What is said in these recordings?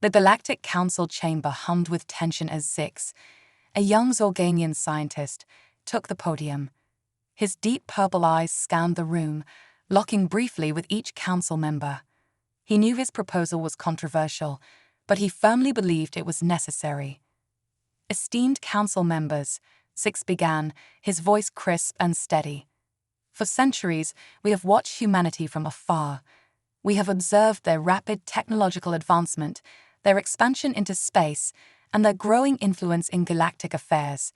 The Galactic Council chamber hummed with tension as Zix, a young Zorganian scientist, took the podium. His deep purple eyes scanned the room, locking briefly with each council member. He knew his proposal was controversial, but he firmly believed it was necessary. Esteemed council members, Zix began, his voice crisp and steady. For centuries, we have watched humanity from afar. We have observed their rapid technological advancement, their expansion into space, and their growing influence in galactic affairs.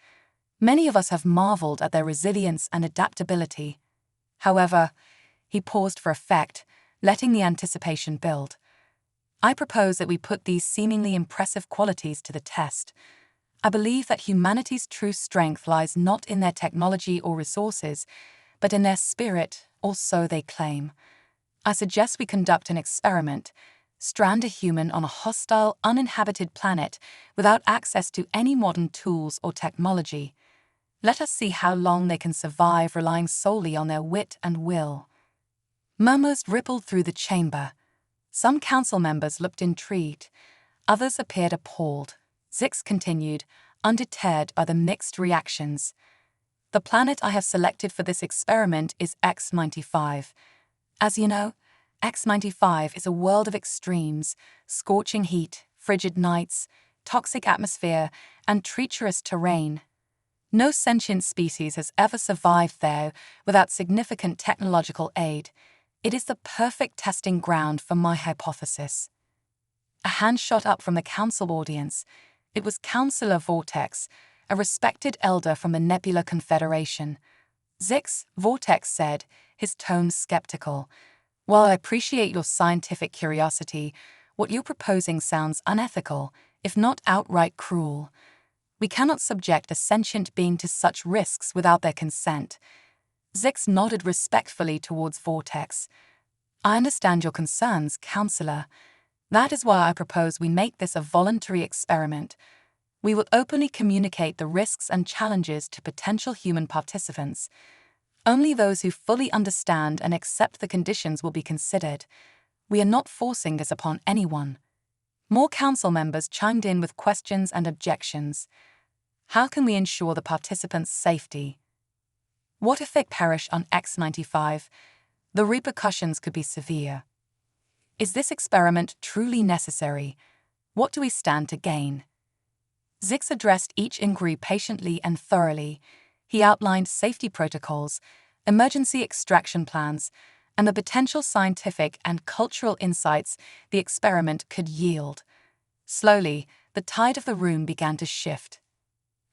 Many of us have marveled at their resilience and adaptability. However, he paused for effect, letting the anticipation build. I propose that we put these seemingly impressive qualities to the test. I believe that humanity's true strength lies not in their technology or resources, but in their spirit, or so they claim. I suggest we conduct an experiment, strand a human on a hostile, uninhabited planet without access to any modern tools or technology. Let us see how long they can survive relying solely on their wit and will. Murmurs rippled through the chamber. Some council members looked intrigued. Others appeared appalled. Zix continued, undeterred by the mixed reactions. The planet I have selected for this experiment is X-95. As you know, X-95 is a world of extremes, scorching heat, frigid nights, toxic atmosphere, and treacherous terrain. No sentient species has ever survived there without significant technological aid. It is the perfect testing ground for my hypothesis. A hand shot up from the council audience. It was Councillor Vortex, a respected elder from the Nebula Confederation. Zix, Vortex said, his tone skeptical. While I appreciate your scientific curiosity, what you're proposing sounds unethical, if not outright cruel. We cannot subject a sentient being to such risks without their consent. Zix nodded respectfully towards Vortex. I understand your concerns, Counselor. That is why I propose we make this a voluntary experiment. We will openly communicate the risks and challenges to potential human participants. Only those who fully understand and accept the conditions will be considered. We are not forcing this upon anyone. More council members chimed in with questions and objections. How can we ensure the participants' safety? What if they perish on X-95? The repercussions could be severe. Is this experiment truly necessary? What do we stand to gain? Zix addressed each inquiry patiently and thoroughly. He outlined safety protocols, emergency extraction plans, and the potential scientific and cultural insights the experiment could yield. Slowly, the tide of the room began to shift.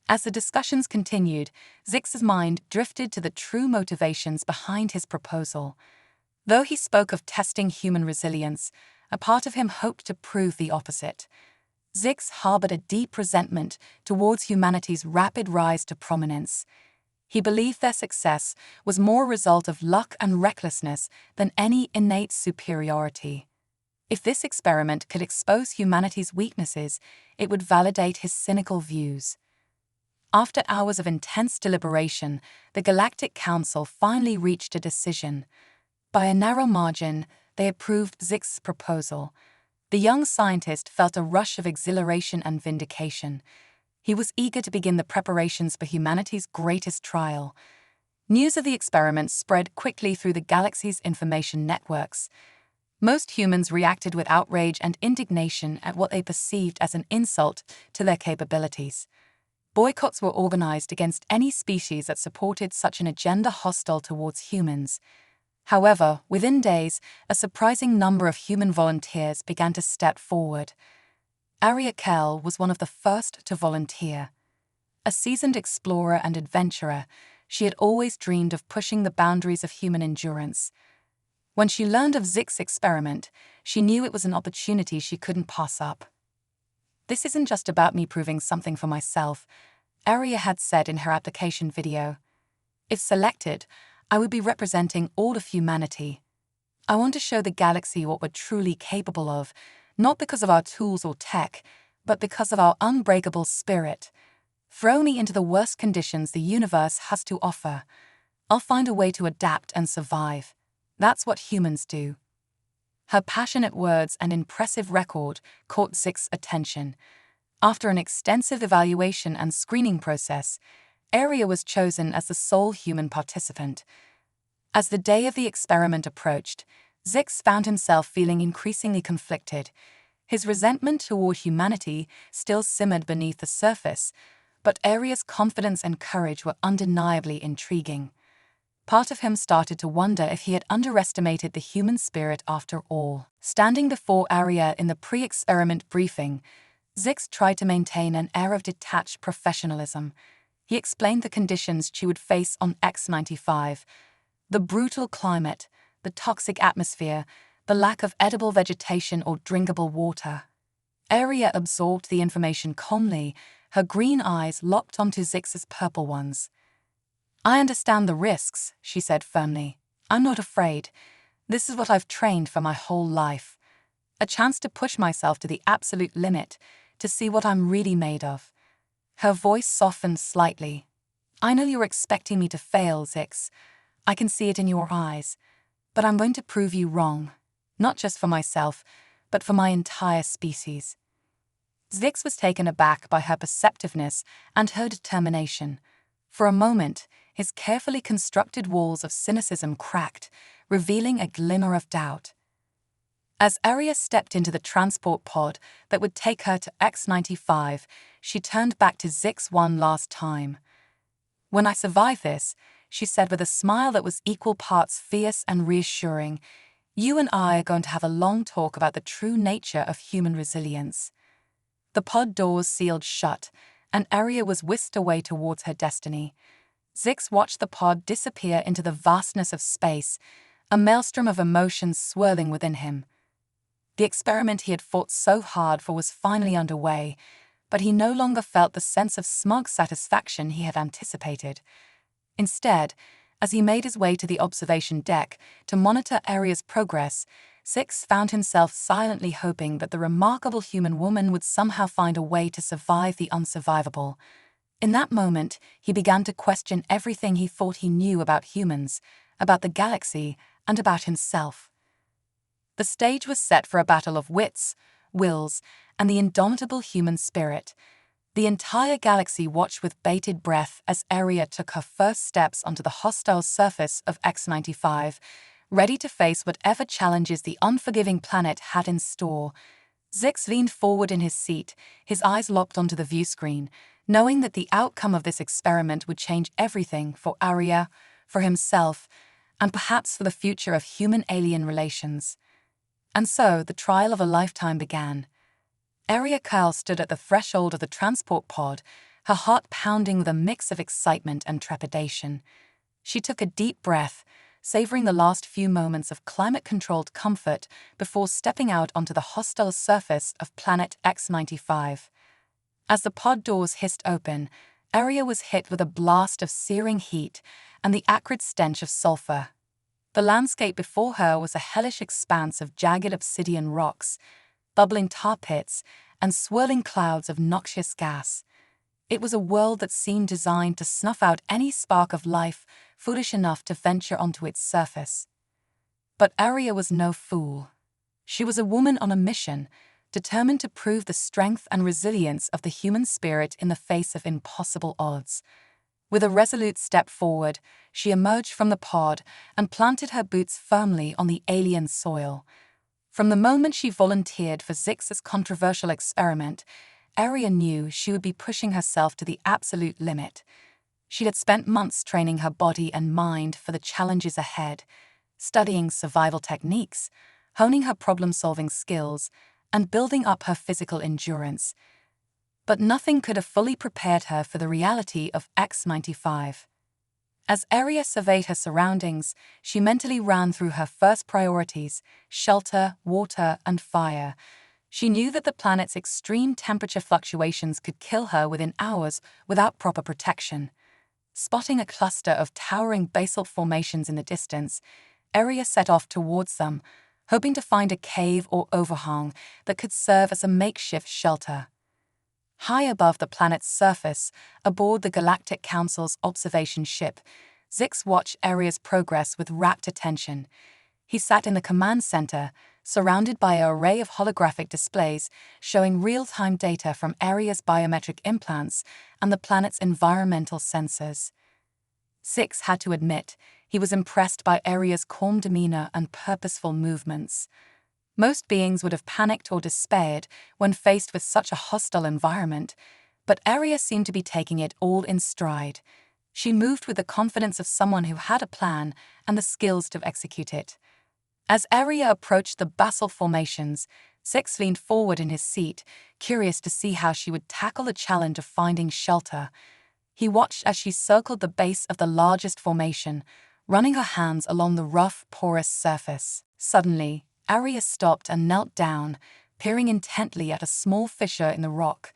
As the discussions continued, Zix's mind drifted to the true motivations behind his proposal. Though he spoke of testing human resilience, a part of him hoped to prove the opposite. Zix harbored a deep resentment towards humanity's rapid rise to prominence. He believed their success was more a result of luck and recklessness than any innate superiority. If this experiment could expose humanity's weaknesses, it would validate his cynical views. After hours of intense deliberation, the Galactic Council finally reached a decision. By a narrow margin, they approved Zix's proposal. The young scientist felt a rush of exhilaration and vindication. He was eager to begin the preparations for humanity's greatest trial. News of the experiment spread quickly through the galaxy's information networks. Most humans reacted with outrage and indignation at what they perceived as an insult to their capabilities. Boycotts were organized against any species that supported such an agenda hostile towards humans. However, within days, a surprising number of human volunteers began to step forward. Aria Kell was one of the first to volunteer. A seasoned explorer and adventurer, she had always dreamed of pushing the boundaries of human endurance. When she learned of Zix's experiment, she knew it was an opportunity she couldn't pass up. This isn't just about me proving something for myself, Aria had said in her application video. If selected, I would be representing all of humanity. I want to show the galaxy what we're truly capable of, not because of our tools or tech, but because of our unbreakable spirit. Throw me into the worst conditions the universe has to offer. I'll find a way to adapt and survive. That's what humans do. Her passionate words and impressive record caught Zix's attention. After an extensive evaluation and screening process, Aria was chosen as the sole human participant. As the day of the experiment approached, Zix found himself feeling increasingly conflicted. His resentment toward humanity still simmered beneath the surface, but Aria's confidence and courage were undeniably intriguing. Part of him started to wonder if he had underestimated the human spirit after all. Standing before Aria in the pre-experiment briefing, Zix tried to maintain an air of detached professionalism. He explained the conditions she would face on X-95, the brutal climate, the toxic atmosphere, the lack of edible vegetation or drinkable water. Aria absorbed the information calmly, her green eyes locked onto Zix's purple ones. "I understand the risks," she said firmly. "I'm not afraid. This is what I've trained for my whole life. A chance to push myself to the absolute limit, to see what I'm really made of." Her voice softened slightly. "I know you're expecting me to fail, Zix. I can see it in your eyes. But I'm going to prove you wrong. Not just for myself, but for my entire species." Zix was taken aback by her perceptiveness and her determination. For a moment, his carefully constructed walls of cynicism cracked, revealing a glimmer of doubt. As Aria stepped into the transport pod that would take her to X-95, she turned back to Zix one last time. "When I survive this," she said with a smile that was equal parts fierce and reassuring, "you and I are going to have a long talk about the true nature of human resilience." The pod doors sealed shut, and Aria was whisked away towards her destiny. Zix watched the pod disappear into the vastness of space, a maelstrom of emotions swirling within him. The experiment he had fought so hard for was finally underway, but he no longer felt the sense of smug satisfaction he had anticipated. Instead, as he made his way to the observation deck to monitor Aria's progress, Zix found himself silently hoping that the remarkable human woman would somehow find a way to survive the unsurvivable. In that moment, he began to question everything he thought he knew about humans, about the galaxy, and about himself. The stage was set for a battle of wits, wills, and the indomitable human spirit. The entire galaxy watched with bated breath as Aria took her first steps onto the hostile surface of X-95, ready to face whatever challenges the unforgiving planet had in store. Zix leaned forward in his seat, his eyes locked onto the viewscreen, knowing that the outcome of this experiment would change everything for Aria, for himself, and perhaps for the future of human-alien relations. And so the trial of a lifetime began. Aria Kyle stood at the threshold of the transport pod, her heart pounding with a mix of excitement and trepidation. She took a deep breath, savoring the last few moments of climate-controlled comfort before stepping out onto the hostile surface of planet X-95. As the pod doors hissed open, Aria was hit with a blast of searing heat and the acrid stench of sulfur. The landscape before her was a hellish expanse of jagged obsidian rocks, bubbling tar pits, and swirling clouds of noxious gas. It was a world that seemed designed to snuff out any spark of life foolish enough to venture onto its surface. But Aria was no fool. She was a woman on a mission, determined to prove the strength and resilience of the human spirit in the face of impossible odds. With a resolute step forward, she emerged from the pod and planted her boots firmly on the alien soil. From the moment she volunteered for Zix's controversial experiment, Aria knew she would be pushing herself to the absolute limit. She had spent months training her body and mind for the challenges ahead, studying survival techniques, honing her problem-solving skills, and building up her physical endurance. But nothing could have fully prepared her for the reality of X-95. As Aria surveyed her surroundings, she mentally ran through her first priorities: shelter, water, and fire. She knew that the planet's extreme temperature fluctuations could kill her within hours without proper protection. Spotting a cluster of towering basalt formations in the distance, Aria set off towards them, hoping to find a cave or overhang that could serve as a makeshift shelter. High above the planet's surface, aboard the Galactic Council's observation ship, Zix watched Aria's progress with rapt attention. He sat in the command center, surrounded by an array of holographic displays showing real-time data from Aria's biometric implants and the planet's environmental sensors. Six had to admit he was impressed by Aria's calm demeanor and purposeful movements. Most beings would have panicked or despaired when faced with such a hostile environment, but Aria seemed to be taking it all in stride. She moved with the confidence of someone who had a plan and the skills to execute it. As Aria approached the basalt formations, Six leaned forward in his seat, curious to see how she would tackle the challenge of finding shelter. He watched as she circled the base of the largest formation, running her hands along the rough, porous surface. Suddenly, Aria stopped and knelt down, peering intently at a small fissure in the rock.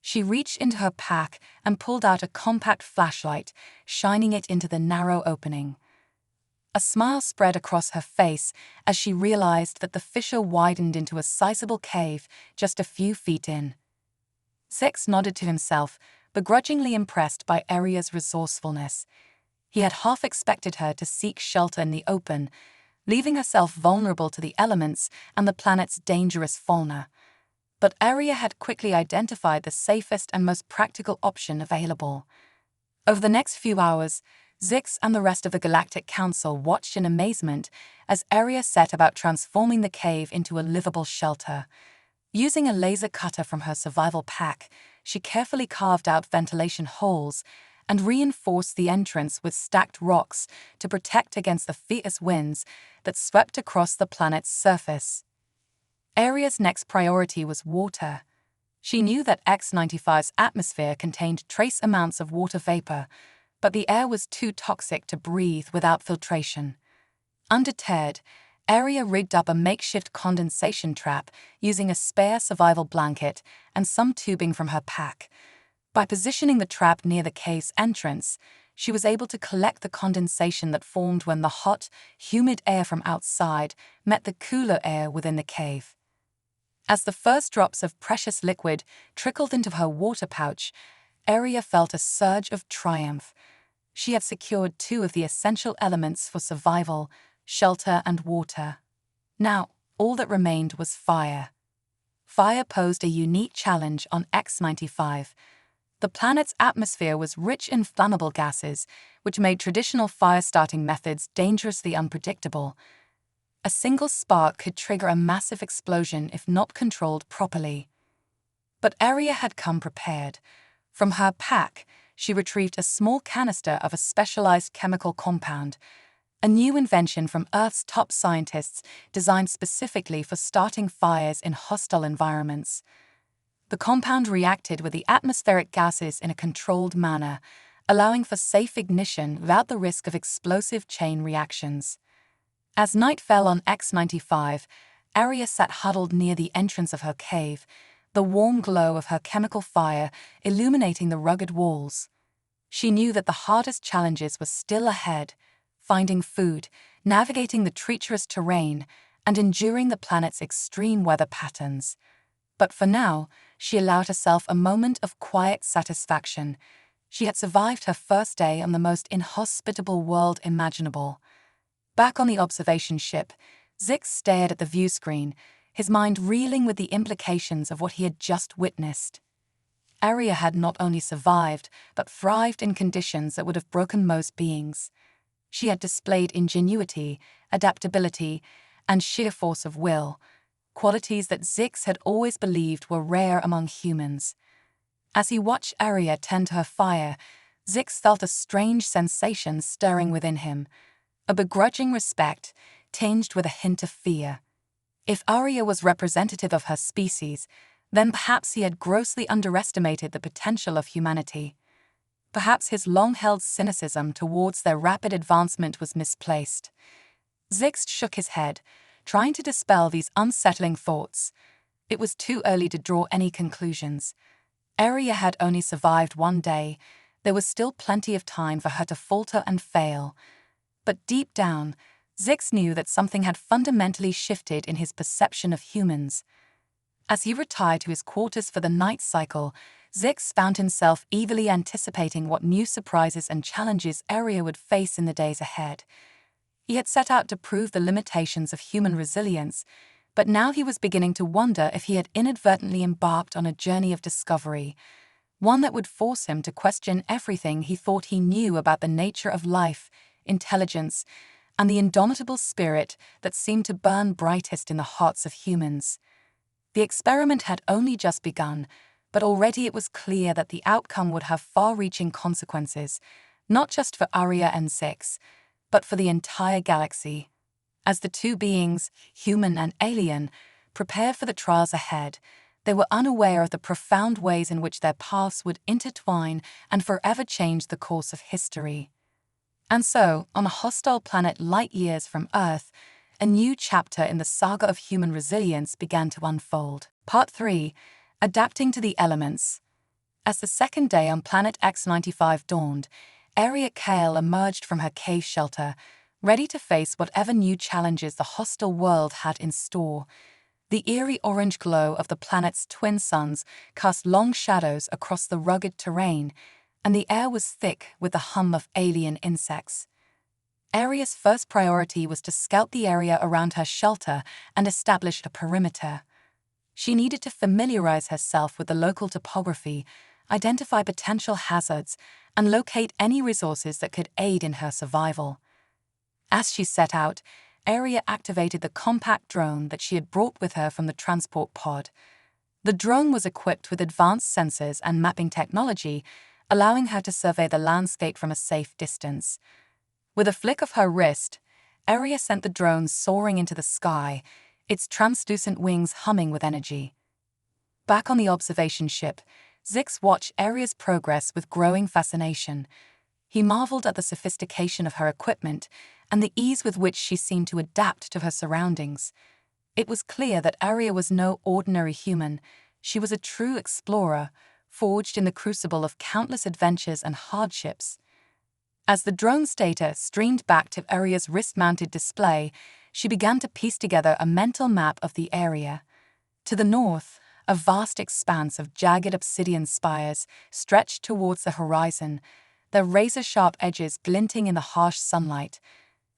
She reached into her pack and pulled out a compact flashlight, shining it into the narrow opening. A smile spread across her face as she realized that the fissure widened into a sizable cave just a few feet in. Six nodded to himself, begrudgingly impressed by Aria's resourcefulness. He had half expected her to seek shelter in the open, leaving herself vulnerable to the elements and the planet's dangerous fauna. But Aria had quickly identified the safest and most practical option available. Over the next few hours, Zix and the rest of the Galactic Council watched in amazement as Aria set about transforming the cave into a livable shelter. Using a laser cutter from her survival pack, she carefully carved out ventilation holes and reinforced the entrance with stacked rocks to protect against the fierce winds that swept across the planet's surface. Aria's next priority was water. She knew that X-95's atmosphere contained trace amounts of water vapor, but the air was too toxic to breathe without filtration. Undeterred, Aria rigged up a makeshift condensation trap using a spare survival blanket and some tubing from her pack. By positioning the trap near the cave's entrance, she was able to collect the condensation that formed when the hot, humid air from outside met the cooler air within the cave. As the first drops of precious liquid trickled into her water pouch, Aria felt a surge of triumph. She had secured two of the essential elements for survival, shelter and water. Now, all that remained was fire. Fire posed a unique challenge on X-95. The planet's atmosphere was rich in flammable gases, which made traditional fire-starting methods dangerously unpredictable. A single spark could trigger a massive explosion if not controlled properly. But Aria had come prepared. From her pack, she retrieved a small canister of a specialized chemical compound, a new invention from Earth's top scientists designed specifically for starting fires in hostile environments. The compound reacted with the atmospheric gases in a controlled manner, allowing for safe ignition without the risk of explosive chain reactions. As night fell on X-95, Aria sat huddled near the entrance of her cave, the warm glow of her chemical fire illuminating the rugged walls. She knew that the hardest challenges were still ahead, finding food, navigating the treacherous terrain, and enduring the planet's extreme weather patterns. But for now, she allowed herself a moment of quiet satisfaction. She had survived her first day on the most inhospitable world imaginable. Back on the observation ship, Zix stared at the view screen, his mind reeling with the implications of what he had just witnessed. Aria had not only survived, but thrived in conditions that would have broken most beings. She had displayed ingenuity, adaptability, and sheer force of will, qualities that Zix had always believed were rare among humans. As he watched Aria tend to her fire, Zix felt a strange sensation stirring within him, a begrudging respect tinged with a hint of fear. If Aria was representative of her species, then perhaps he had grossly underestimated the potential of humanity. Perhaps his long-held cynicism towards their rapid advancement was misplaced. Zix shook his head, trying to dispel these unsettling thoughts. It was too early to draw any conclusions. Aria had only survived one day. There was still plenty of time for her to falter and fail. But deep down, Zix knew that something had fundamentally shifted in his perception of humans. As he retired to his quarters for the night cycle, Zix found himself eagerly anticipating what new surprises and challenges Aria would face in the days ahead. He had set out to prove the limitations of human resilience, But now he was beginning to wonder if he had inadvertently embarked on a journey of discovery, one that would force him to question everything he thought he knew about the nature of life, intelligence, and the indomitable spirit that seemed to burn brightest in the hearts of humans. The experiment had only just begun, but already it was clear that the outcome would have far-reaching consequences, not just for Arya and Zix, but for the entire galaxy. As the two beings, human and alien, prepared for the trials ahead, they were unaware of the profound ways in which their paths would intertwine and forever change the course of history. And so, on a hostile planet light years from Earth, a new chapter in the saga of human resilience began to unfold. Part 3. Adapting to the Elements. As the second day on planet X-95 dawned, Arya Kale emerged from her cave shelter, ready to face whatever new challenges the hostile world had in store. The eerie orange glow of the planet's twin suns cast long shadows across the rugged terrain, and the air was thick with the hum of alien insects. Arya's first priority was to scout the area around her shelter and establish a perimeter. She needed to familiarize herself with the local topography, identify potential hazards, and locate any resources that could aid in her survival. As she set out, Arya activated the compact drone that she had brought with her from the transport pod. The drone was equipped with advanced sensors and mapping technology, allowing her to survey the landscape from a safe distance. With a flick of her wrist, Arya sent the drone soaring into the sky, its translucent wings humming with energy. Back on the observation ship, Zix watched Arya's progress with growing fascination. He marveled at the sophistication of her equipment and the ease with which she seemed to adapt to her surroundings. It was clear that Arya was no ordinary human. She was a true explorer, forged in the crucible of countless adventures and hardships. As the drone's data streamed back to Arya's wrist-mounted display, she began to piece together a mental map of the area. To the north, a vast expanse of jagged obsidian spires stretched towards the horizon, their razor-sharp edges glinting in the harsh sunlight.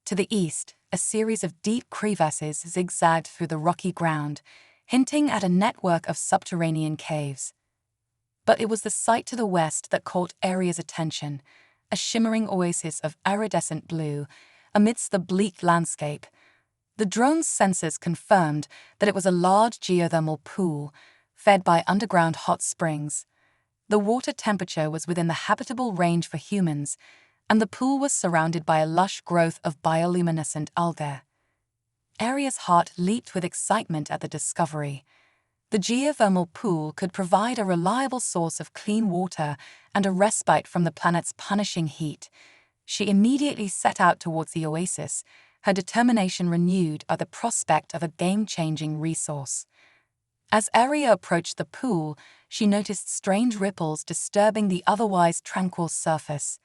To the east, a series of deep crevasses zigzagged through the rocky ground, hinting at a network of subterranean caves. But it was the sight to the west that caught Arya's attention, a shimmering oasis of iridescent blue amidst the bleak landscape. The drone's sensors confirmed that it was a large geothermal pool, fed by underground hot springs. The water temperature was within the habitable range for humans, and the pool was surrounded by a lush growth of bioluminescent algae. Arya's heart leaped with excitement at the discovery. The geothermal pool could provide a reliable source of clean water and a respite from the planet's punishing heat. She immediately set out towards the oasis, her determination renewed by the prospect of a game-changing resource. As Arya approached the pool, she noticed strange ripples disturbing the otherwise tranquil surface.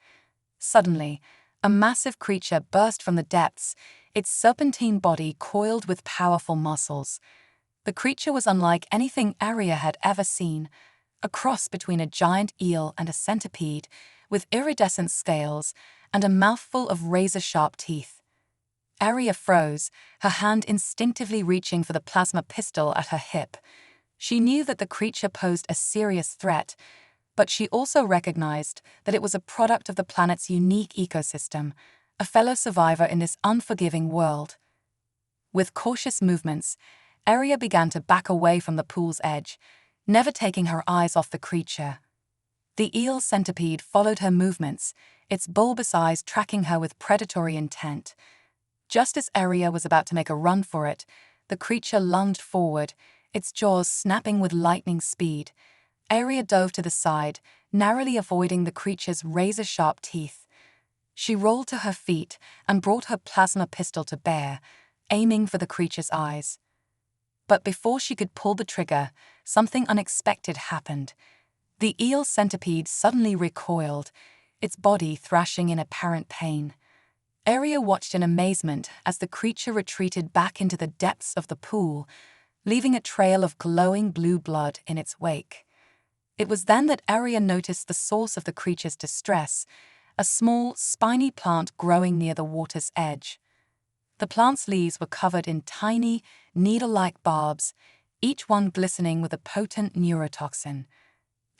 Suddenly, a massive creature burst from the depths, its serpentine body coiled with powerful muscles. The creature was unlike anything Arya had ever seen, a cross between a giant eel and a centipede, with iridescent scales and a mouthful of razor-sharp teeth. Arya froze, her hand instinctively reaching for the plasma pistol at her hip. She knew that the creature posed a serious threat, but she also recognized that it was a product of the planet's unique ecosystem, a fellow survivor in this unforgiving world. With cautious movements, Arya began to back away from the pool's edge, never taking her eyes off the creature. The eel centipede followed her movements, its bulbous eyes tracking her with predatory intent. Just as Arya was about to make a run for it, the creature lunged forward, its jaws snapping with lightning speed. Arya dove to the side, narrowly avoiding the creature's razor-sharp teeth. She rolled to her feet and brought her plasma pistol to bear, aiming for the creature's eyes. But before she could pull the trigger, something unexpected happened. The eel centipede suddenly recoiled, its body thrashing in apparent pain. Arya watched in amazement as the creature retreated back into the depths of the pool, leaving a trail of glowing blue blood in its wake. It was then that Arya noticed the source of the creature's distress, a small, spiny plant growing near the water's edge. The plant's leaves were covered in tiny, needle-like barbs, each one glistening with a potent neurotoxin.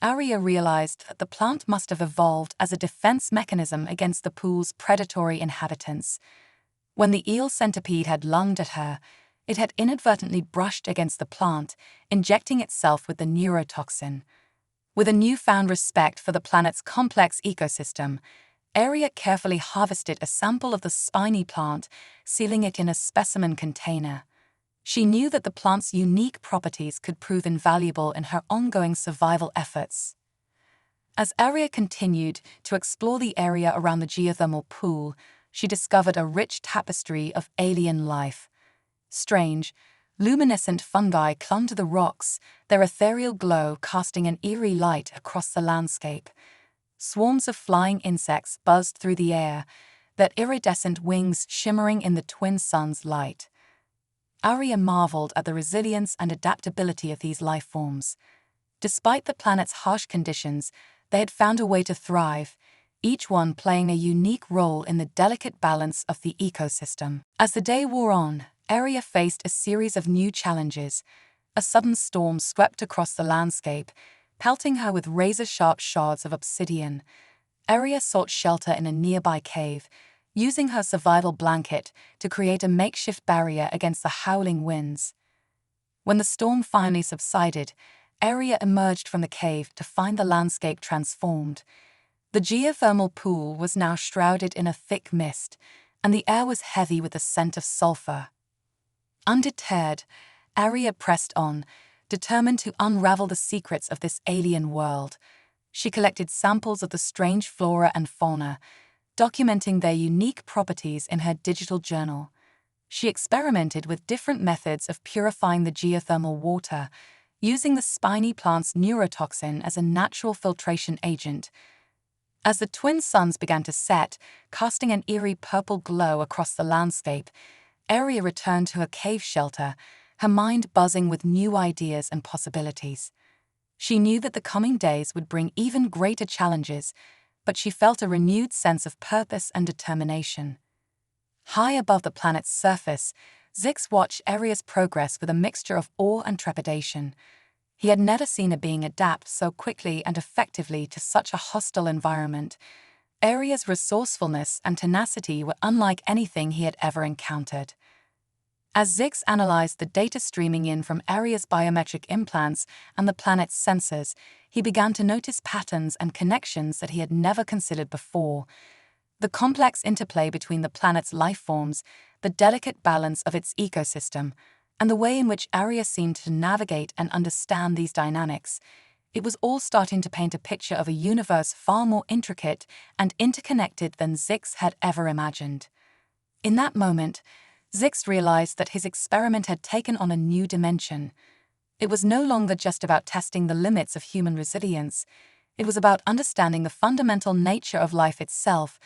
Arya realized that the plant must have evolved as a defense mechanism against the pool's predatory inhabitants. When the eel centipede had lunged at her, it had inadvertently brushed against the plant, injecting itself with the neurotoxin. With a newfound respect for the planet's complex ecosystem, Arya carefully harvested a sample of the spiny plant, sealing it in a specimen container. She knew that the plant's unique properties could prove invaluable in her ongoing survival efforts. As Arya continued to explore the area around the geothermal pool, she discovered a rich tapestry of alien life. Strange, luminescent fungi clung to the rocks, their ethereal glow casting an eerie light across the landscape. Swarms of flying insects buzzed through the air, their iridescent wings shimmering in the twin suns' light. Arya marveled at the resilience and adaptability of these life forms. Despite the planet's harsh conditions, they had found a way to thrive, each one playing a unique role in the delicate balance of the ecosystem. As the day wore on, Arya faced a series of new challenges. A sudden storm swept across the landscape, pelting her with razor-sharp shards of obsidian. Arya sought shelter in a nearby cave, using her survival blanket to create a makeshift barrier against the howling winds. When the storm finally subsided, Arya emerged from the cave to find the landscape transformed. The geothermal pool was now shrouded in a thick mist, and the air was heavy with the scent of sulfur. Undeterred, Arya pressed on, determined to unravel the secrets of this alien world. She collected samples of the strange flora and fauna, documenting their unique properties in her digital journal. She experimented with different methods of purifying the geothermal water, using the spiny plant's neurotoxin as a natural filtration agent. As the twin suns began to set, casting an eerie purple glow across the landscape, Arya returned to her cave shelter, her mind buzzing with new ideas and possibilities. She knew that the coming days would bring even greater challenges, but she felt a renewed sense of purpose and determination. High above the planet's surface, Zix watched Arya's progress with a mixture of awe and trepidation. He had never seen a being adapt so quickly and effectively to such a hostile environment. Arya's resourcefulness and tenacity were unlike anything he had ever encountered. As Zix analyzed the data streaming in from Arya's biometric implants and the planet's sensors, he began to notice patterns and connections that he had never considered before. The complex interplay between the planet's life forms, the delicate balance of its ecosystem, and the way in which Arya seemed to navigate and understand these dynamics, it was all starting to paint a picture of a universe far more intricate and interconnected than Zix had ever imagined. In that moment, Zix realized that his experiment had taken on a new dimension. It was no longer just about testing the limits of human resilience. It was about understanding the fundamental nature of life itself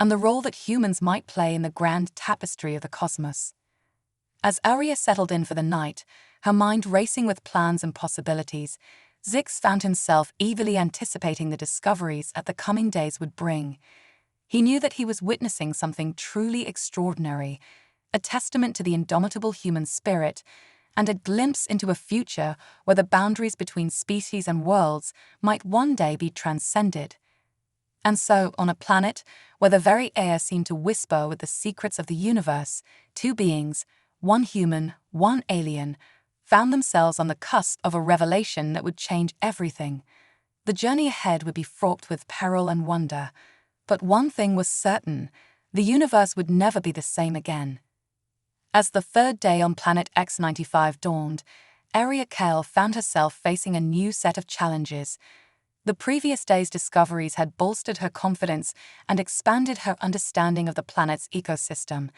and the role that humans might play in the grand tapestry of the cosmos. As Arya settled in for the night, her mind racing with plans and possibilities, Zix found himself eagerly anticipating the discoveries that the coming days would bring. He knew that he was witnessing something truly extraordinary, a testament to the indomitable human spirit, and a glimpse into a future where the boundaries between species and worlds might one day be transcended. And so, on a planet where the very air seemed to whisper with the secrets of the universe, two beings, one human, one alien, found themselves on the cusp of a revelation that would change everything. The journey ahead would be fraught with peril and wonder, but one thing was certain: the universe would never be the same again. As the third day on planet X-95 dawned, Arya Kell found herself facing a new set of challenges. The previous day's discoveries had bolstered her confidence and expanded her understanding of the planet's ecosystem,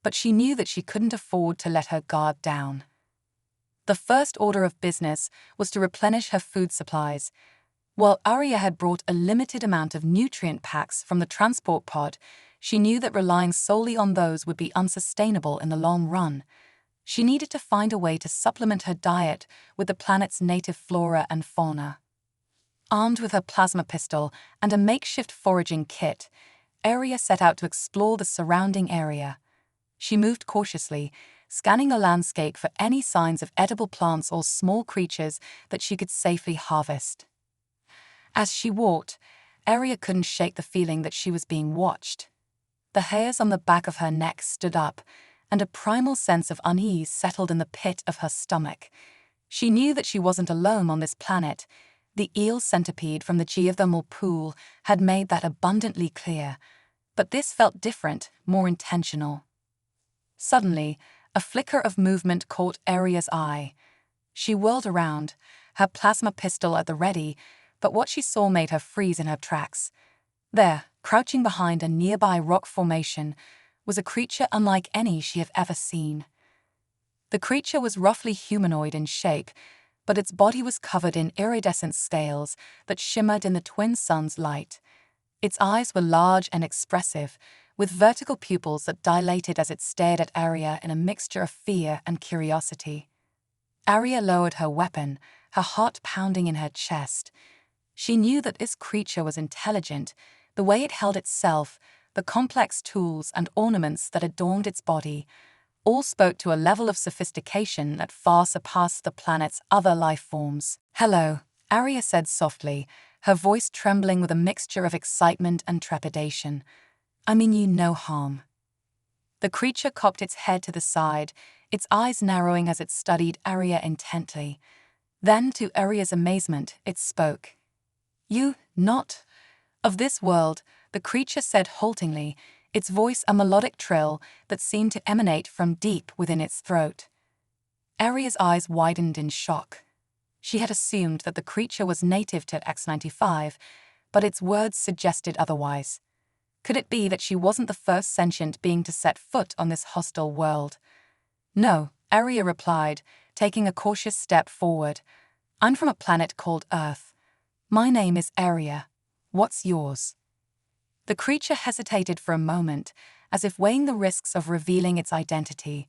but she knew that she couldn't afford to let her guard down. The first order of business was to replenish her food supplies. While Arya had brought a limited amount of nutrient packs from the transport pod, she knew that relying solely on those would be unsustainable in the long run. She needed to find a way to supplement her diet with the planet's native flora and fauna. Armed with her plasma pistol and a makeshift foraging kit, Arya set out to explore the surrounding area. She moved cautiously, scanning the landscape for any signs of edible plants or small creatures that she could safely harvest. As she walked, Aria couldn't shake the feeling that she was being watched. The hairs on the back of her neck stood up, and a primal sense of unease settled in the pit of her stomach. She knew that she wasn't alone on this planet. The eel centipede from the geothermal pool had made that abundantly clear, but this felt different, more intentional. Suddenly, a flicker of movement caught Aria's eye. She whirled around, her plasma pistol at the ready, but what she saw made her freeze in her tracks. There, crouching behind a nearby rock formation, was a creature unlike any she had ever seen. The creature was roughly humanoid in shape, but its body was covered in iridescent scales that shimmered in the twin suns' light. Its eyes were large and expressive, with vertical pupils that dilated as it stared at Aria in a mixture of fear and curiosity. Aria lowered her weapon, her heart pounding in her chest. She knew that this creature was intelligent, the way it held itself, the complex tools and ornaments that adorned its body, all spoke to a level of sophistication that far surpassed the planet's other life forms. "Hello," Aria said softly, her voice trembling with a mixture of excitement and trepidation. "I mean you no harm." The creature cocked its head to the side, its eyes narrowing as it studied Aria intently. Then, to Aria's amazement, it spoke. "You, not of this world," the creature said haltingly, its voice a melodic trill that seemed to emanate from deep within its throat. Aria's eyes widened in shock. She had assumed that the creature was native to X-95, but its words suggested otherwise. Could it be that she wasn't the first sentient being to set foot on this hostile world? "No," Aria replied, taking a cautious step forward. "I'm from a planet called Earth. My name is Aria. What's yours?" The creature hesitated for a moment, as if weighing the risks of revealing its identity.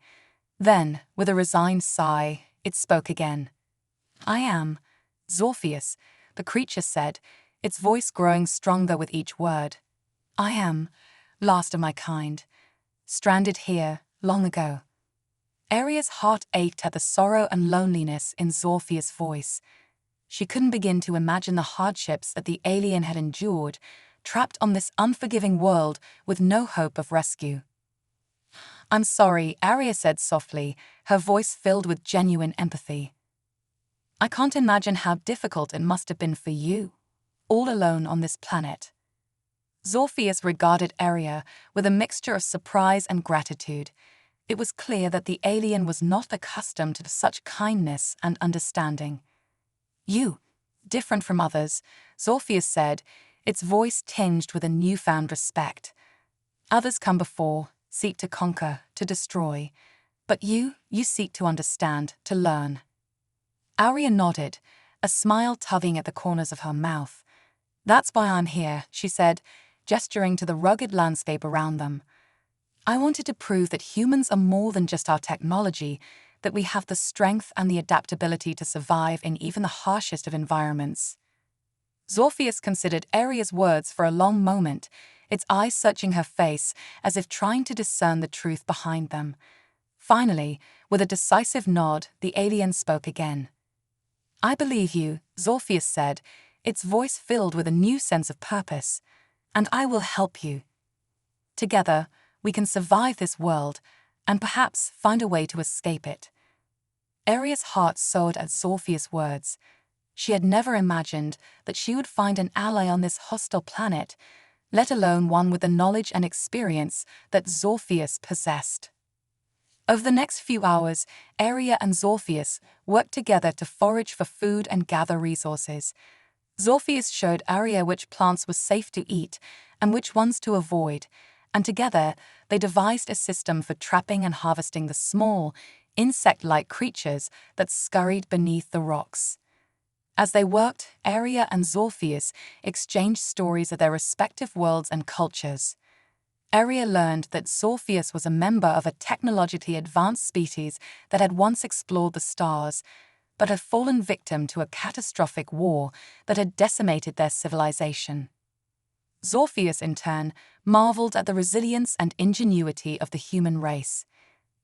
Then, with a resigned sigh, it spoke again. "I am Zorpheus," the creature said, its voice growing stronger with each word. "I am last of my kind, stranded here long ago." Aria's heart ached at the sorrow and loneliness in Zorpheus' voice. She couldn't begin to imagine the hardships that the alien had endured, trapped on this unforgiving world with no hope of rescue. "I'm sorry," Aria said softly, her voice filled with genuine empathy. "I can't imagine how difficult it must have been for you, all alone on this planet." Zorpheus regarded Aria with a mixture of surprise and gratitude. It was clear that the alien was not accustomed to such kindness and understanding. "You, different from others," Zorpheus said, its voice tinged with a newfound respect. "Others come before, seek to conquer, to destroy. But you seek to understand, to learn." Aria nodded, a smile tugging at the corners of her mouth. "That's why I'm here," she said, gesturing to the rugged landscape around them. "I wanted to prove that humans are more than just our technology, that we have the strength and the adaptability to survive in even the harshest of environments." Zorpheus considered Aria's words for a long moment, its eyes searching her face as if trying to discern the truth behind them. Finally, with a decisive nod, the alien spoke again. "I believe you," Zorpheus said, its voice filled with a new sense of purpose. "And I will help you. Together, we can survive this world, and perhaps find a way to escape it." Aria's heart soared at Zorpheus' words. She had never imagined that she would find an ally on this hostile planet, let alone one with the knowledge and experience that Zorpheus possessed. Over the next few hours, Aria and Zorpheus worked together to forage for food and gather resources. Zorpheus showed Aria which plants were safe to eat and which ones to avoid, and together they devised a system for trapping and harvesting the small, insect-like creatures that scurried beneath the rocks. As they worked, Aria and Zorpheus exchanged stories of their respective worlds and cultures. Aria learned that Zorpheus was a member of a technologically advanced species that had once explored the stars, but had fallen victim to a catastrophic war that had decimated their civilization. Zorpheus, in turn, marveled at the resilience and ingenuity of the human race.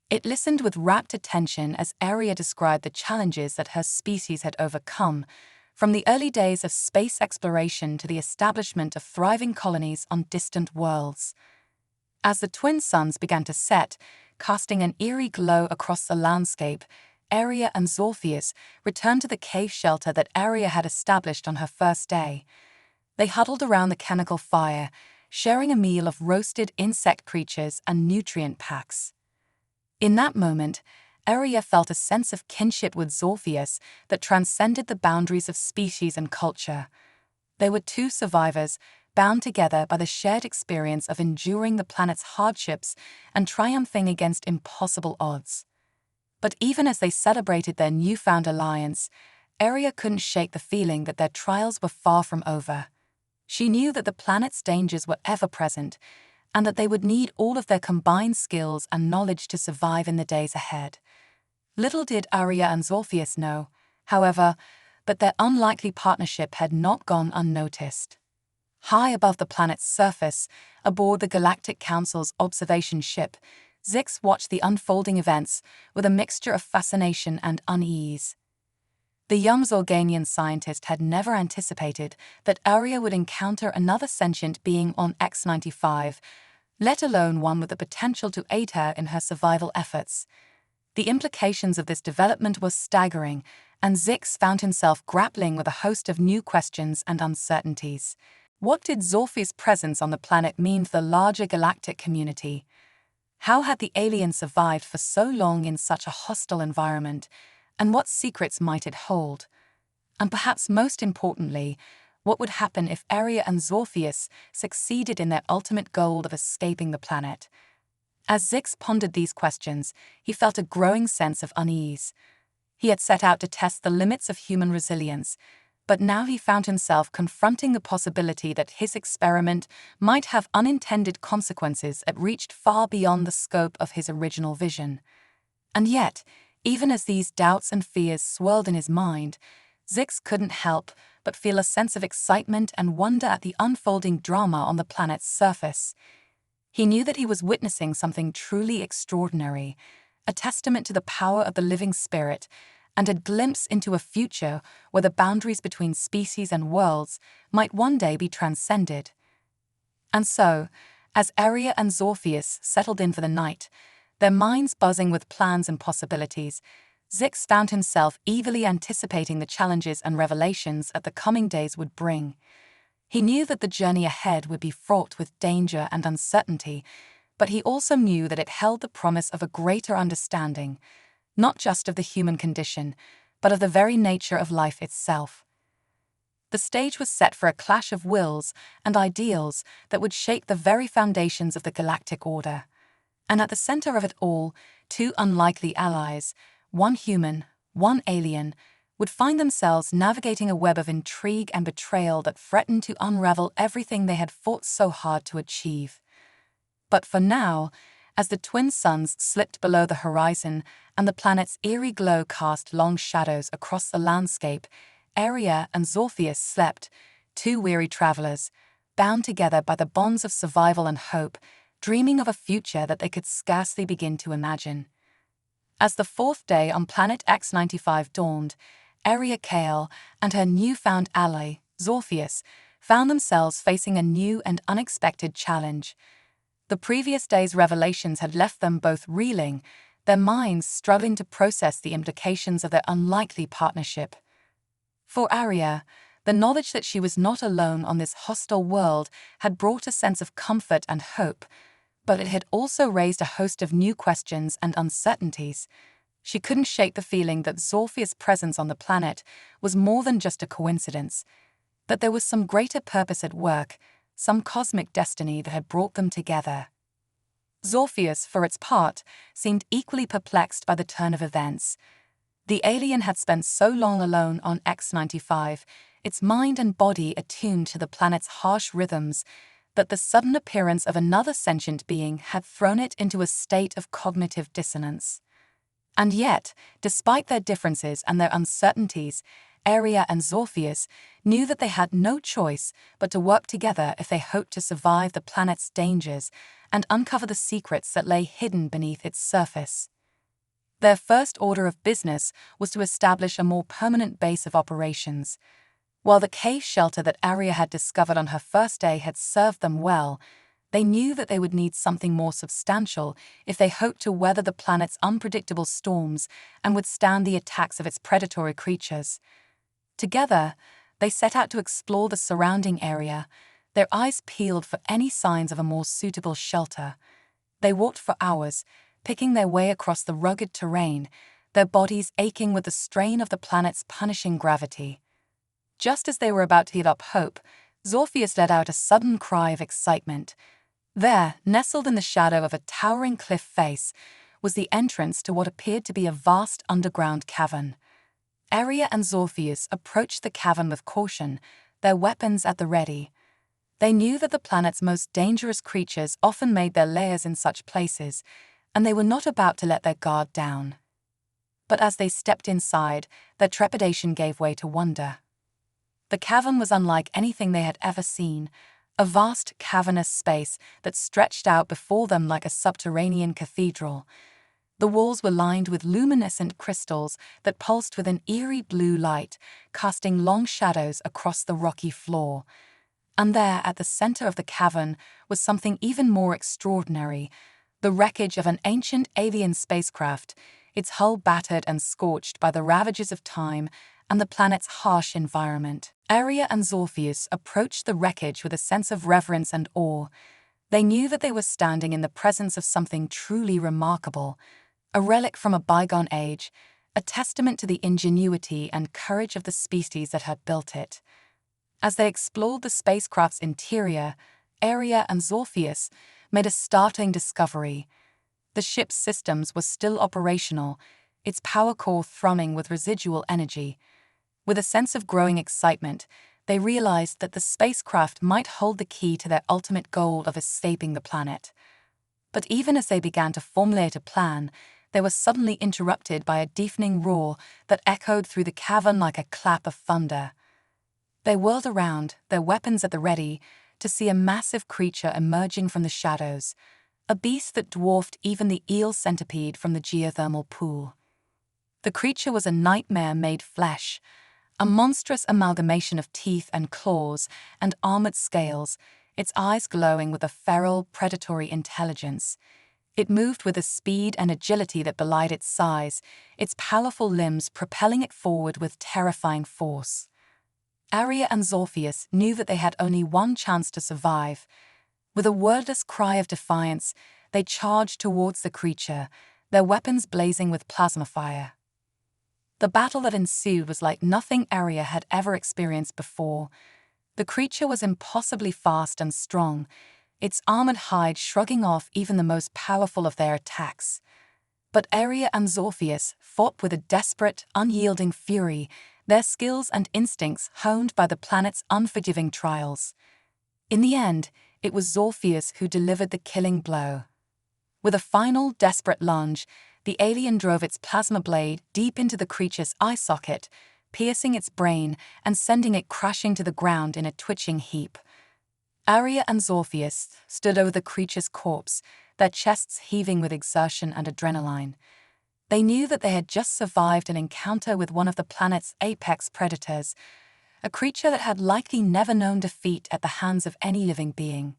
It listened with rapt attention as Aria described the challenges that her species had overcome, from the early days of space exploration to the establishment of thriving colonies on distant worlds. As the twin suns began to set, casting an eerie glow across the landscape, Aria and Zorpheus returned to the cave shelter that Aria had established on her first day. They huddled around the chemical fire, sharing a meal of roasted insect creatures and nutrient packs. In that moment, Aria felt a sense of kinship with Zorpheus that transcended the boundaries of species and culture. They were two survivors, bound together by the shared experience of enduring the planet's hardships and triumphing against impossible odds. But even as they celebrated their newfound alliance, Aria couldn't shake the feeling that their trials were far from over. She knew that the planet's dangers were ever present, and that they would need all of their combined skills and knowledge to survive in the days ahead. Little did Aria and Zorpheus know, however, that their unlikely partnership had not gone unnoticed. High above the planet's surface, aboard the Galactic Council's observation ship, Zix watched the unfolding events with a mixture of fascination and unease. The young Zorganian scientist had never anticipated that Aria would encounter another sentient being on X-95, let alone one with the potential to aid her in her survival efforts. The implications of this development were staggering, and Zix found himself grappling with a host of new questions and uncertainties. What did Zorpheus' presence on the planet mean for the larger galactic community? How had the alien survived for so long in such a hostile environment, and what secrets might it hold? And perhaps most importantly, what would happen if Aria and Zorpheus succeeded in their ultimate goal of escaping the planet? As Zix pondered these questions, he felt a growing sense of unease. He had set out to test the limits of human resilience, but now he found himself confronting the possibility that his experiment might have unintended consequences that reached far beyond the scope of his original vision. And yet, even as these doubts and fears swirled in his mind, Zix couldn't help but feel a sense of excitement and wonder at the unfolding drama on the planet's surface. He knew that he was witnessing something truly extraordinary, a testament to the power of the living spirit, and a glimpse into a future where the boundaries between species and worlds might one day be transcended. And so, as Aria and Zorpheus settled in for the night, their minds buzzing with plans and possibilities, Zix found himself eagerly anticipating the challenges and revelations that the coming days would bring. He knew that the journey ahead would be fraught with danger and uncertainty, but he also knew that it held the promise of a greater understanding, not just of the human condition, but of the very nature of life itself. The stage was set for a clash of wills and ideals that would shake the very foundations of the galactic order. And at the center of it all, two unlikely allies, one human, one alien, would find themselves navigating a web of intrigue and betrayal that threatened to unravel everything they had fought so hard to achieve. But for now, as the twin suns slipped below the horizon and the planet's eerie glow cast long shadows across the landscape, Aria and Zorpheus slept, two weary travelers, bound together by the bonds of survival and hope, dreaming of a future that they could scarcely begin to imagine. As the fourth day on planet X-95 dawned, Aria Kale and her newfound ally, Zorpheus, found themselves facing a new and unexpected challenge. The previous day's revelations had left them both reeling, their minds struggling to process the implications of their unlikely partnership. For Aria, the knowledge that she was not alone on this hostile world had brought a sense of comfort and hope, but it had also raised a host of new questions and uncertainties. She couldn't shake the feeling that Zorpheus' presence on the planet was more than just a coincidence, that there was some greater purpose at work, some cosmic destiny that had brought them together. Zorpheus, for its part, seemed equally perplexed by the turn of events. The alien had spent so long alone on X-95, its mind and body attuned to the planet's harsh rhythms, that the sudden appearance of another sentient being had thrown it into a state of cognitive dissonance. And yet, despite their differences and their uncertainties, Aria and Zorpheus knew that they had no choice but to work together if they hoped to survive the planet's dangers and uncover the secrets that lay hidden beneath its surface. Their first order of business was to establish a more permanent base of operations. While the cave shelter that Arya had discovered on her first day had served them well, they knew that they would need something more substantial if they hoped to weather the planet's unpredictable storms and withstand the attacks of its predatory creatures. Together, they set out to explore the surrounding area, their eyes peeled for any signs of a more suitable shelter. They walked for hours, picking their way across the rugged terrain, their bodies aching with the strain of the planet's punishing gravity. Just as they were about to give up hope, Zorpheus let out a sudden cry of excitement. There, nestled in the shadow of a towering cliff face, was the entrance to what appeared to be a vast underground cavern. Arya and Zorpheus approached the cavern with caution, their weapons at the ready. They knew that the planet's most dangerous creatures often made their lairs in such places, and they were not about to let their guard down. But as they stepped inside, their trepidation gave way to wonder. The cavern was unlike anything they had ever seen, a vast cavernous space that stretched out before them like a subterranean cathedral. The walls were lined with luminescent crystals that pulsed with an eerie blue light, casting long shadows across the rocky floor. And there, at the center of the cavern, was something even more extraordinary: the wreckage of an ancient alien spacecraft, its hull battered and scorched by the ravages of time and the planet's harsh environment. Arya and Zorpheus approached the wreckage with a sense of reverence and awe. They knew that they were standing in the presence of something truly remarkable, a relic from a bygone age, a testament to the ingenuity and courage of the species that had built it. As they explored the spacecraft's interior, Arya and Zorpheus made a startling discovery. The ship's systems were still operational, its power core thrumming with residual energy. With a sense of growing excitement, they realized that the spacecraft might hold the key to their ultimate goal of escaping the planet. But even as they began to formulate a plan, they were suddenly interrupted by a deafening roar that echoed through the cavern like a clap of thunder. They whirled around, their weapons at the ready, to see a massive creature emerging from the shadows, a beast that dwarfed even the eel centipede from the geothermal pool. The creature was a nightmare made flesh, a monstrous amalgamation of teeth and claws and armored scales, its eyes glowing with a feral, predatory intelligence. It moved with a speed and agility that belied its size, its powerful limbs propelling it forward with terrifying force. Arya and Zorpheus knew that they had only one chance to survive. With a wordless cry of defiance, they charged towards the creature, their weapons blazing with plasma fire. The battle that ensued was like nothing Arya had ever experienced before. The creature was impossibly fast and strong, its armored hide shrugging off even the most powerful of their attacks. But Arya and Zorpheus fought with a desperate, unyielding fury, their skills and instincts honed by the planet's unforgiving trials. In the end, it was Zorpheus who delivered the killing blow. With a final, desperate lunge, the alien drove its plasma blade deep into the creature's eye socket, piercing its brain and sending it crashing to the ground in a twitching heap. Arya and Zorpheus stood over the creature's corpse, their chests heaving with exertion and adrenaline. They knew that they had just survived an encounter with one of the planet's apex predators, a creature that had likely never known defeat at the hands of any living being.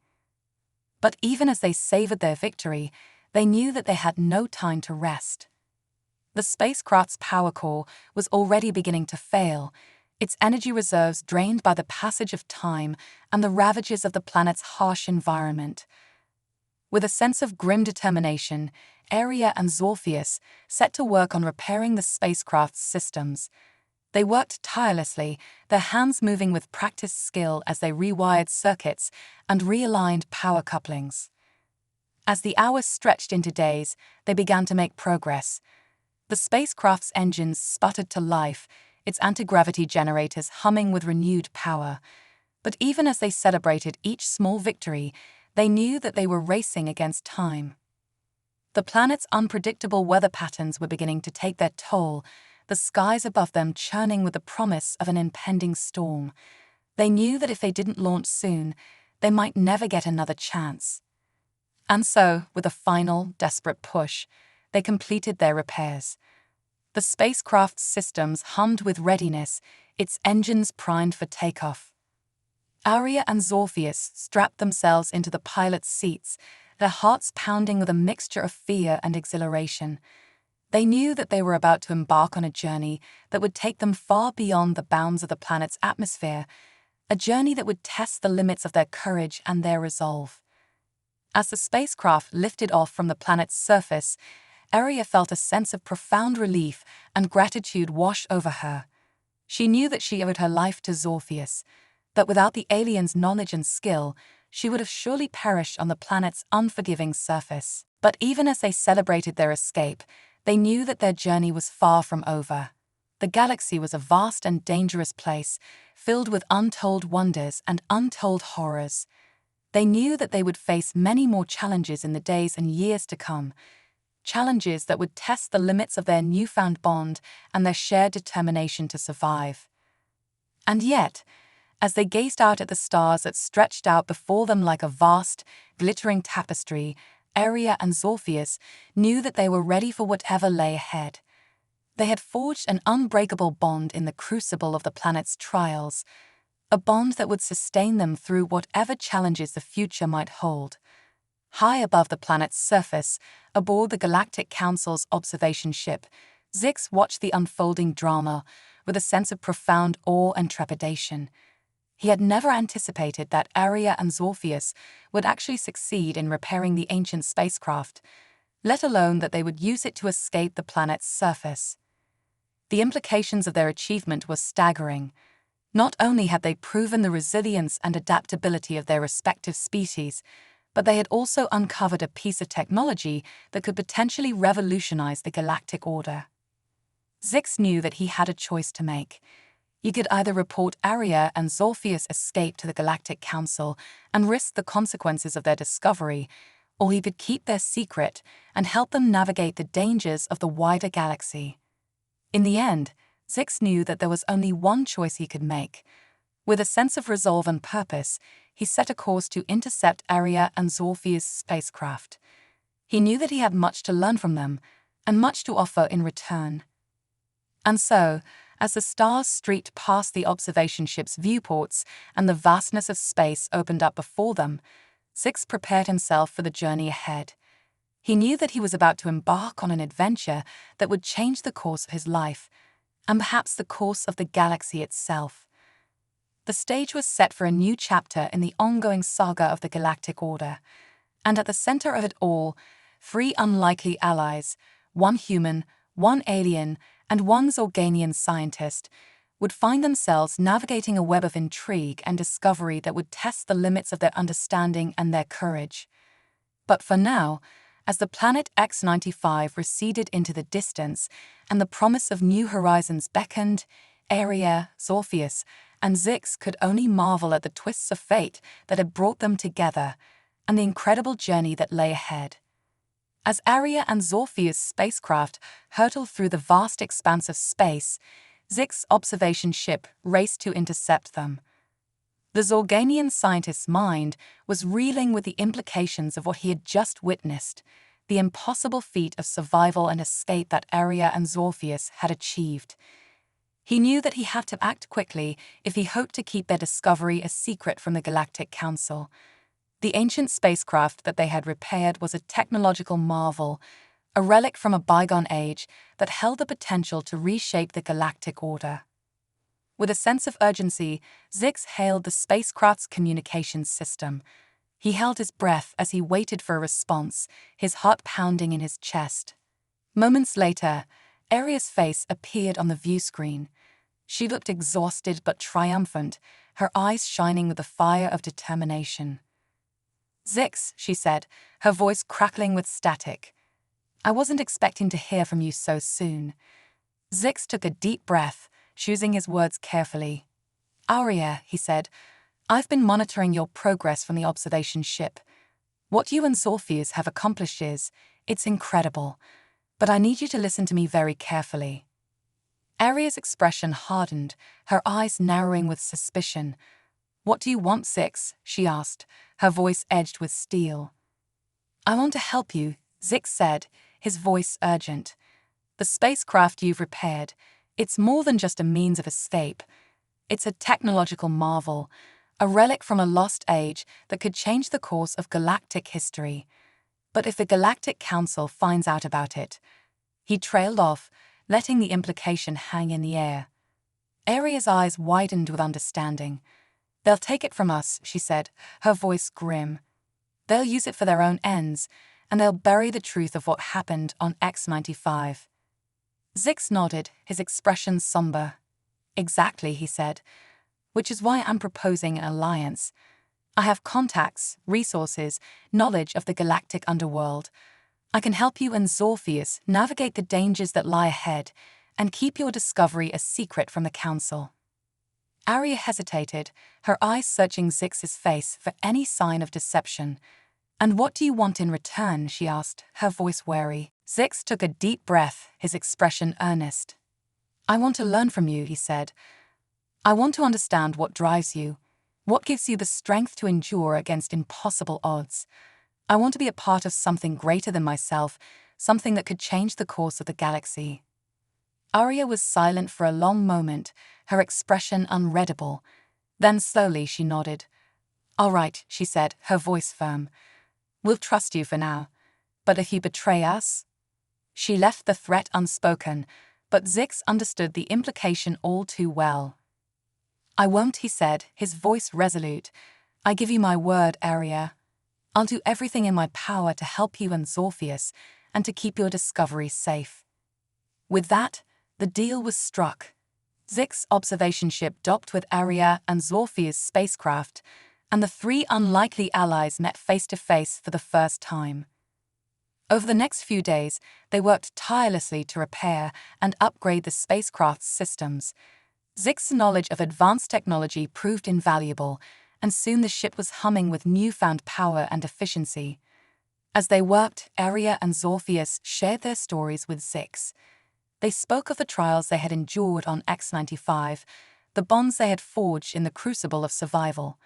But even as they savored their victory, they knew that they had no time to rest. The spacecraft's power core was already beginning to fail, its energy reserves drained by the passage of time and the ravages of the planet's harsh environment. With a sense of grim determination, Arya and Zorpheus set to work on repairing the spacecraft's systems. They worked tirelessly, their hands moving with practiced skill as they rewired circuits and realigned power couplings. As the hours stretched into days, they began to make progress. The spacecraft's engines sputtered to life, its anti-gravity generators humming with renewed power. But even as they celebrated each small victory, they knew that they were racing against time. The planet's unpredictable weather patterns were beginning to take their toll, the skies above them churning with the promise of an impending storm. They knew that if they didn't launch soon, they might never get another chance. And so, with a final, desperate push, they completed their repairs. The spacecraft's systems hummed with readiness, its engines primed for takeoff. Aria and Zorpheus strapped themselves into the pilot's seats, their hearts pounding with a mixture of fear and exhilaration. They knew that they were about to embark on a journey that would take them far beyond the bounds of the planet's atmosphere, a journey that would test the limits of their courage and their resolve. As the spacecraft lifted off from the planet's surface, Aria felt a sense of profound relief and gratitude wash over her. She knew that she owed her life to Zorpheus, that without the alien's knowledge and skill, she would have surely perished on the planet's unforgiving surface. But even as they celebrated their escape, they knew that their journey was far from over. The galaxy was a vast and dangerous place, filled with untold wonders and untold horrors. They knew that they would face many more challenges in the days and years to come, challenges that would test the limits of their newfound bond and their shared determination to survive. And yet, as they gazed out at the stars that stretched out before them like a vast, glittering tapestry, Aria and Zorpheus knew that they were ready for whatever lay ahead. They had forged an unbreakable bond in the crucible of the planet's trials, a bond that would sustain them through whatever challenges the future might hold. High above the planet's surface, aboard the Galactic Council's observation ship, Zix watched the unfolding drama with a sense of profound awe and trepidation. He had never anticipated that Aria and Zorpheus would actually succeed in repairing the ancient spacecraft, let alone that they would use it to escape the planet's surface. The implications of their achievement were staggering. Not only had they proven the resilience and adaptability of their respective species, but they had also uncovered a piece of technology that could potentially revolutionize the galactic order. Zix knew that he had a choice to make. He could either report Aria and Zorpheus' escape to the Galactic Council and risk the consequences of their discovery, or he could keep their secret and help them navigate the dangers of the wider galaxy. In the end, Zix knew that there was only one choice he could make. With a sense of resolve and purpose, he set a course to intercept Aria and Zorpheus' spacecraft. He knew that he had much to learn from them, and much to offer in return. And so, as the stars streaked past the observation ship's viewports and the vastness of space opened up before them, Zix prepared himself for the journey ahead. He knew that he was about to embark on an adventure that would change the course of his life, and perhaps the course of the galaxy itself. The stage was set for a new chapter in the ongoing saga of the Galactic Order, and at the center of it all, three unlikely allies, one human, one alien, and one Zorganian scientist, would find themselves navigating a web of intrigue and discovery that would test the limits of their understanding and their courage. But for now, as the planet X-95 receded into the distance and the promise of new horizons beckoned, Aria, Zorpheus, and Zix could only marvel at the twists of fate that had brought them together and the incredible journey that lay ahead. As Aria and Zorpheus' spacecraft hurtled through the vast expanse of space, Zix's observation ship raced to intercept them. The Zorganian scientist's mind was reeling with the implications of what he had just witnessed, the impossible feat of survival and escape that Aria and Zorpheus had achieved. He knew that he had to act quickly if he hoped to keep their discovery a secret from the Galactic Council. The ancient spacecraft that they had repaired was a technological marvel, a relic from a bygone age that held the potential to reshape the galactic order. With a sense of urgency, Zix hailed the spacecraft's communications system. He held his breath as he waited for a response, his heart pounding in his chest. Moments later, Aria's face appeared on the view screen. She looked exhausted but triumphant, her eyes shining with the fire of determination. "Zix," she said, her voice crackling with static. "I wasn't expecting to hear from you so soon." Zix took a deep breath, choosing his words carefully. "Aria," he said, "I've been monitoring your progress from the observation ship. What you and Zorpheus have accomplished it's incredible, but I need you to listen to me very carefully." Aria's expression hardened, her eyes narrowing with suspicion. "What do you want, Zix?" she asked, her voice edged with steel. "I want to help you," Zix said, his voice urgent. "The spacecraft you've repaired, it's more than just a means of escape. It's a technological marvel, a relic from a lost age that could change the course of galactic history. But if the Galactic Council finds out about it..." He trailed off, letting the implication hang in the air. Aria's eyes widened with understanding. "They'll take it from us," she said, her voice grim. "They'll use it for their own ends, and they'll bury the truth of what happened on X-95. Zix nodded, his expression somber. "Exactly," he said. "Which is why I'm proposing an alliance. I have contacts, resources, knowledge of the galactic underworld. I can help you and Zorpheus navigate the dangers that lie ahead and keep your discovery a secret from the Council." Aria hesitated, her eyes searching Zix's face for any sign of deception. "And what do you want in return?" she asked, her voice wary. Zix took a deep breath, his expression earnest. "I want to learn from you," he said. "I want to understand what drives you, what gives you the strength to endure against impossible odds. I want to be a part of something greater than myself, something that could change the course of the galaxy." Aria was silent for a long moment, her expression unreadable. Then slowly she nodded. "All right," she said, her voice firm. "We'll trust you for now. But if you betray us..." She left the threat unspoken, but Zix understood the implication all too well. "I won't," he said, his voice resolute. "I give you my word, Aria. I'll do everything in my power to help you and Zorpheus, and to keep your discovery safe." With that, the deal was struck. Zix's observation ship docked with Aria and Zorpheus' spacecraft, and the three unlikely allies met face to face for the first time. Over the next few days, they worked tirelessly to repair and upgrade the spacecraft's systems. Zix's knowledge of advanced technology proved invaluable, and soon the ship was humming with newfound power and efficiency. As they worked, Aria and Zorpheus shared their stories with Zix. They spoke of the trials they had endured on X-95, the bonds they had forged in the crucible of survival.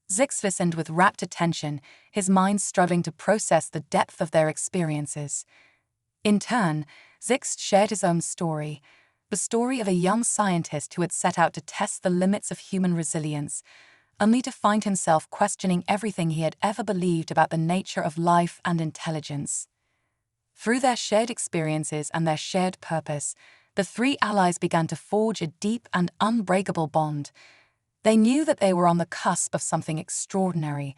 Zix listened with rapt attention, his mind struggling to process the depth of their experiences. In turn, Zix shared his own story, the story of a young scientist who had set out to test the limits of human resilience, only to find himself questioning everything he had ever believed about the nature of life and intelligence. Through their shared experiences and their shared purpose, the three allies began to forge a deep and unbreakable bond. They knew that they were on the cusp of something extraordinary,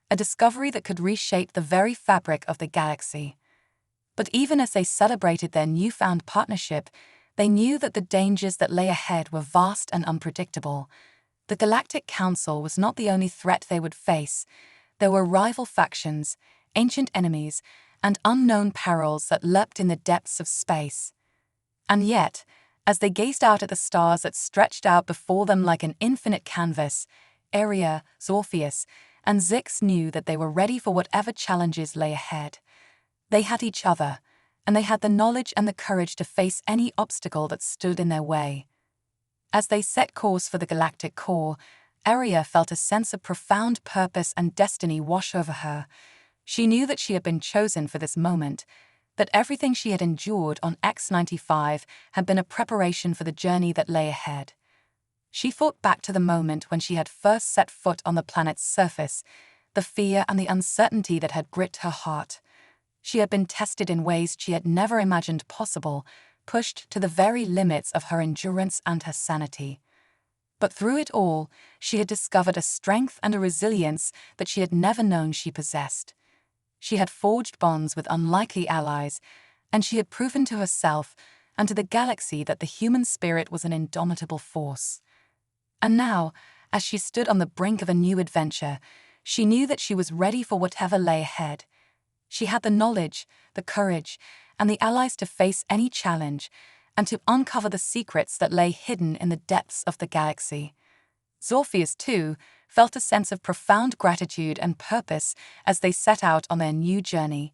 a discovery that could reshape the very fabric of the galaxy. But even as they celebrated their newfound partnership, they knew that the dangers that lay ahead were vast and unpredictable. The Galactic Council was not the only threat they would face. There were rival factions, ancient enemies, and unknown perils that lurked in the depths of space. And yet, as they gazed out at the stars that stretched out before them like an infinite canvas, Aria, Zorpheus, and Zix knew that they were ready for whatever challenges lay ahead. They had each other, and they had the knowledge and the courage to face any obstacle that stood in their way. As they set course for the galactic core, Aria felt a sense of profound purpose and destiny wash over her. She knew that she had been chosen for this moment, that everything she had endured on X-95 had been a preparation for the journey that lay ahead. She thought back to the moment when she had first set foot on the planet's surface, the fear and the uncertainty that had gripped her heart. She had been tested in ways she had never imagined possible, pushed to the very limits of her endurance and her sanity. But through it all, she had discovered a strength and a resilience that she had never known she possessed. She had forged bonds with unlikely allies, and she had proven to herself and to the galaxy that the human spirit was an indomitable force. And now, as she stood on the brink of a new adventure, she knew that she was ready for whatever lay ahead. She had the knowledge, the courage, and the allies to face any challenge, and to uncover the secrets that lay hidden in the depths of the galaxy. Zorpheus, too, felt a sense of profound gratitude and purpose as they set out on their new journey.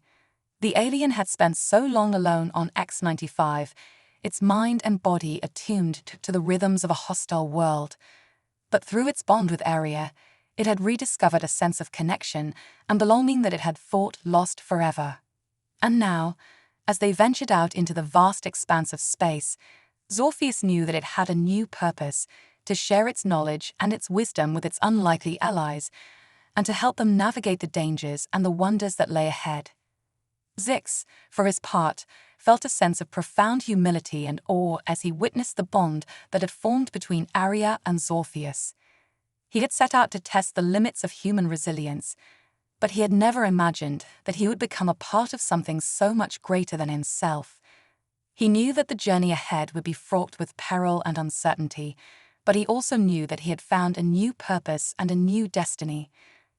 The alien had spent so long alone on X-95, its mind and body attuned to the rhythms of a hostile world. But through its bond with Aria, it had rediscovered a sense of connection and belonging that it had thought lost forever. And now, As they ventured out into the vast expanse of space, Zorpheus knew that it had a new purpose: to share its knowledge and its wisdom with its unlikely allies, and to help them navigate the dangers and the wonders that lay ahead. Zix, for his part, felt a sense of profound humility and awe as he witnessed the bond that had formed between Aria and Zorpheus. He had set out to test the limits of human resilience, but he had never imagined that he would become a part of something so much greater than himself. He knew that the journey ahead would be fraught with peril and uncertainty, but he also knew that he had found a new purpose and a new destiny.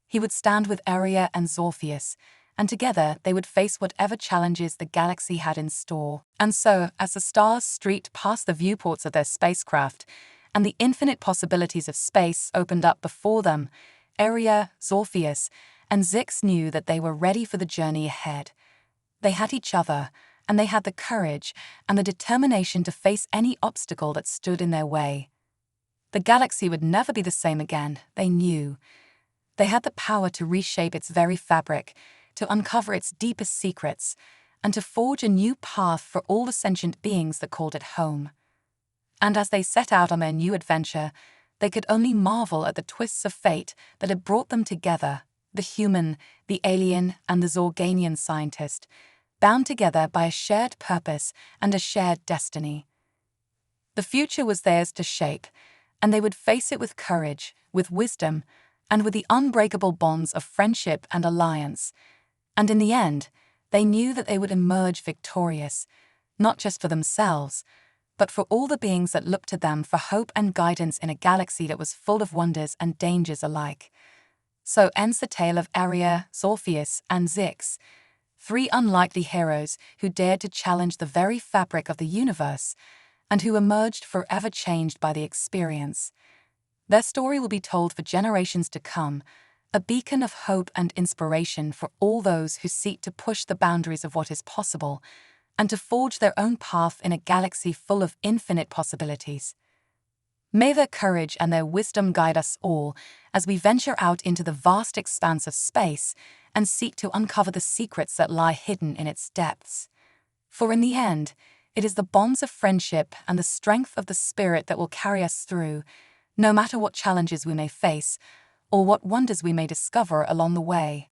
He would stand with Aria and Zorpheus, and together they would face whatever challenges the galaxy had in store. And so, as the stars streaked past the viewports of their spacecraft, and the infinite possibilities of space opened up before them, Aria, Zorpheus, and Zix knew that they were ready for the journey ahead. They had each other, and they had the courage and the determination to face any obstacle that stood in their way. The galaxy would never be the same again, they knew. They had the power to reshape its very fabric, to uncover its deepest secrets, and to forge a new path for all the sentient beings that called it home. And as they set out on their new adventure, they could only marvel at the twists of fate that had brought them together: the human, the alien, and the Zorganian scientist, bound together by a shared purpose and a shared destiny. The future was theirs to shape, and they would face it with courage, with wisdom, and with the unbreakable bonds of friendship and alliance. And in the end, they knew that they would emerge victorious, not just for themselves, but for all the beings that looked to them for hope and guidance in a galaxy that was full of wonders and dangers alike. So ends the tale of Aria, Zorpheus, and Zix, three unlikely heroes who dared to challenge the very fabric of the universe, and who emerged forever changed by the experience. Their story will be told for generations to come, a beacon of hope and inspiration for all those who seek to push the boundaries of what is possible, and to forge their own path in a galaxy full of infinite possibilities. May their courage and their wisdom guide us all as we venture out into the vast expanse of space and seek to uncover the secrets that lie hidden in its depths. For in the end, it is the bonds of friendship and the strength of the spirit that will carry us through, no matter what challenges we may face or what wonders we may discover along the way.